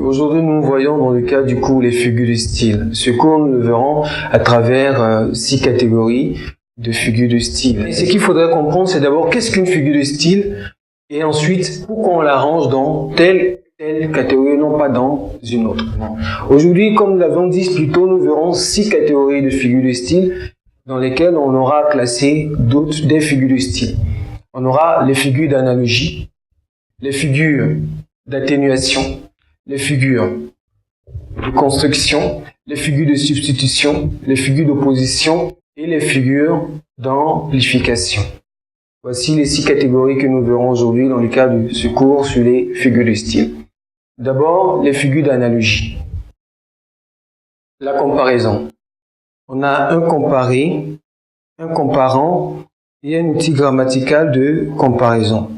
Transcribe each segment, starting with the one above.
Aujourd'hui, nous voyons dans le cas du cours les figures de style. Ce cours, nous le verrons à travers 6 catégories de figures de style. Et ce qu'il faudrait comprendre, c'est d'abord qu'est-ce qu'une figure de style et ensuite pourquoi on la range dans telle catégorie, non pas dans une autre. Aujourd'hui, comme nous l'avons dit plus tôt, nous verrons 6 catégories de figures de style dans lesquelles on aura classé des figures de style. On aura les figures d'analogie, les figures d'atténuation, les figures de construction, les figures de substitution, les figures d'opposition et les figures d'amplification. Voici les 6 catégories que nous verrons aujourd'hui dans le cadre de ce cours sur les figures de style. D'abord, les figures d'analogie. La comparaison. On a un comparé, un comparant et un outil grammatical de comparaison.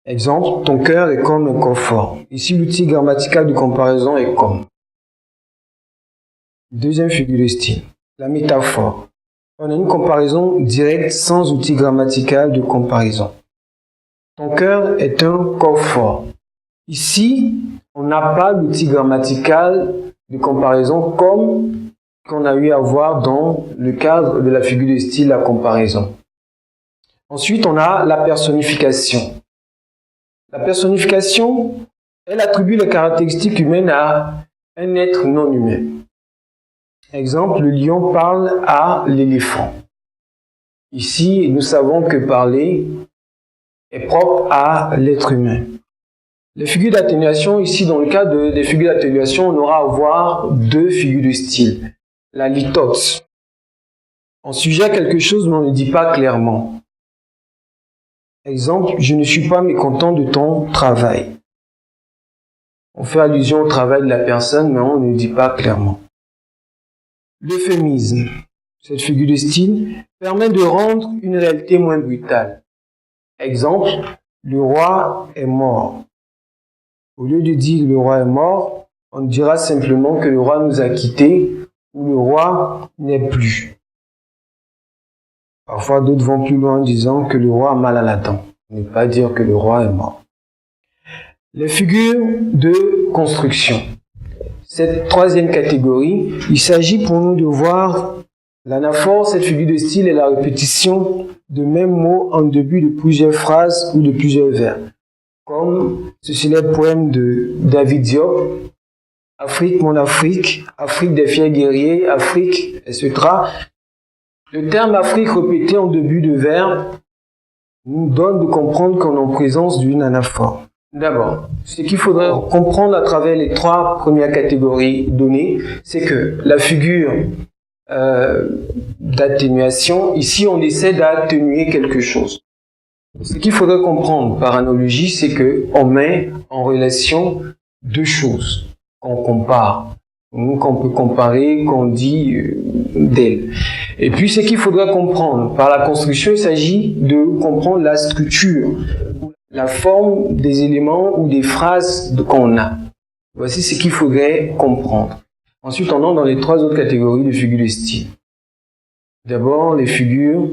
Exemple, ton cœur est comme un coffre. Ici, l'outil grammatical de comparaison est comme. Deuxième figure de style, la métaphore. On a une comparaison directe sans outil grammatical de comparaison. Ton cœur est un coffre. Ici, on n'a pas l'outil grammatical de comparaison comme qu'on a eu à voir dans le cadre de la figure de style, la comparaison. Ensuite, on a la personnification. La personnification, elle attribue les caractéristiques humaines à un être non humain. Exemple, le lion parle à l'éléphant. Ici, nous savons que parler est propre à l'être humain. Les figures d'atténuation, ici, dans le cas des figures d'atténuation, on aura à voir 2 figures de style. La litote. On suggère quelque chose, mais on ne dit pas clairement. Exemple, je ne suis pas mécontent de ton travail. On fait allusion au travail de la personne, mais on ne dit pas clairement. L'euphémisme. Cette figure de style permet de rendre une réalité moins brutale. Exemple, le roi est mort. Au lieu de dire le roi est mort, on dira simplement que le roi nous a quittés ou le roi n'est plus. Parfois, d'autres vont plus loin en disant que le roi a mal à la dent. Ne pas dire que le roi est mort. Les figures de construction. Cette 3e catégorie, il s'agit pour nous de voir l'anaphore, cette figure de style est la répétition de mêmes mots en début de plusieurs phrases ou de plusieurs vers. Comme ce célèbre poème de David Diop, Afrique, mon Afrique, Afrique des fiers guerriers, Afrique, etc. Le terme Afrique répété en début de vers nous donne de comprendre qu'on est en présence d'une anaphore. D'abord, ce qu'il faudrait comprendre à travers les 3 premières catégories données, c'est que la figure d'atténuation, ici on essaie d'atténuer quelque chose. Ce qu'il faudrait comprendre par analogie, c'est qu'on met en relation 2 choses qu'on compare, qu'on peut comparer, qu'on dit d'elle. Et puis ce qu'il faudrait comprendre par la construction, il s'agit de comprendre la structure, la forme des éléments ou des phrases qu'on a. Voici ce qu'il faudrait comprendre. Ensuite, on entre dans les 3 autres catégories de figures de style. D'abord, les figures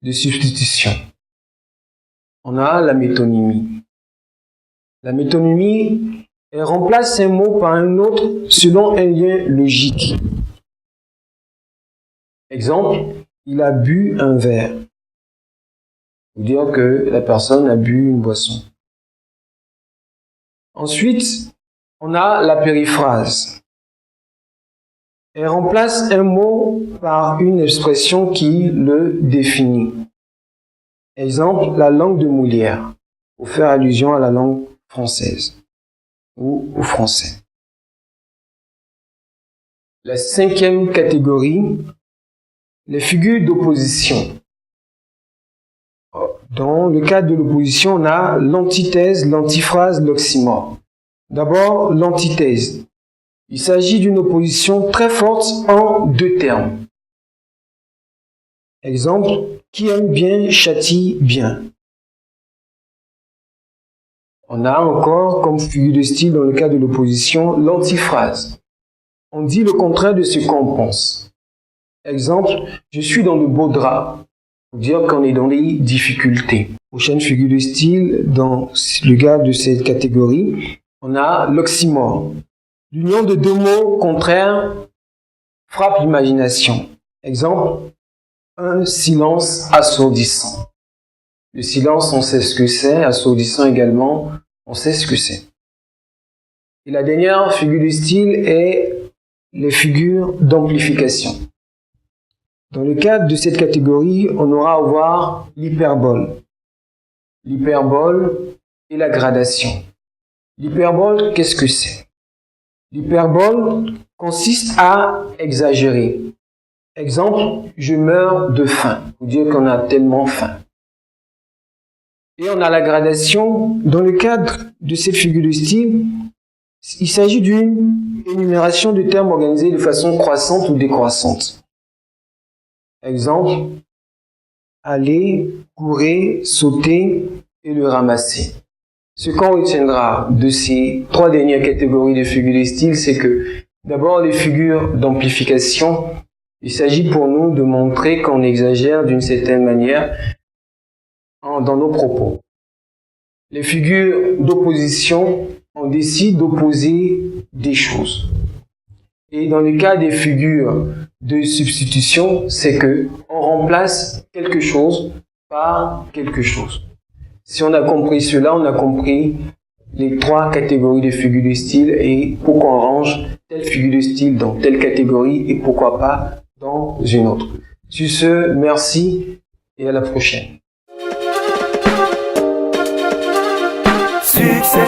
de substitution. On a la métonymie. La métonymie, elle remplace un mot par un autre selon un lien logique. Exemple, il a bu un verre. Pour dire que la personne a bu une boisson. Ensuite, on a la périphrase. Elle remplace un mot par une expression qui le définit. Exemple, la langue de Molière, pour faire allusion à la langue française ou au français. La 5e catégorie, les figures d'opposition. Dans le cadre de l'opposition, on a l'antithèse, l'antiphrase, l'oxymore. D'abord, l'antithèse. Il s'agit d'une opposition très forte en 2 termes. Exemple, qui aime bien châtie bien. On a encore comme figure de style dans le cas de l'opposition l'antiphrase. On dit le contraire de ce qu'on pense. Exemple, je suis dans de beaux draps. Pour dire qu'on est dans les difficultés. Prochaine figure de style dans le cadre de cette catégorie, on a l'oxymore. L'union de deux mots contraires frappe l'imagination. Exemple, un silence assourdissant. Le silence, on sait ce que c'est, assourdissant également, on sait ce que c'est. Et la dernière figure de style est les figures d'amplification. Dans le cadre de cette catégorie, on aura à voir l'hyperbole. L'hyperbole et la gradation. L'hyperbole, qu'est-ce que c'est? L'hyperbole consiste à exagérer. Exemple, je meurs de faim, pour dire qu'on a tellement faim. Et on a la gradation. Dans le cadre de cette figure de style, il s'agit d'une énumération de termes organisés de façon croissante ou décroissante. Exemple, aller, courir, sauter et le ramasser. Ce qu'on retiendra de ces trois dernières catégories de figures de style, c'est que d'abord les figures d'amplification, il s'agit pour nous de montrer qu'on exagère d'une certaine manière dans nos propos. Les figures d'opposition, on décide d'opposer des choses. Et dans le cas des figures de substitution, c'est que on remplace quelque chose par quelque chose. Si on a compris cela, on a compris les trois catégories de figures de style et pourquoi on range telle figure de style dans telle catégorie et pourquoi pas dans une autre. Sur ce, merci et à la prochaine. Succès.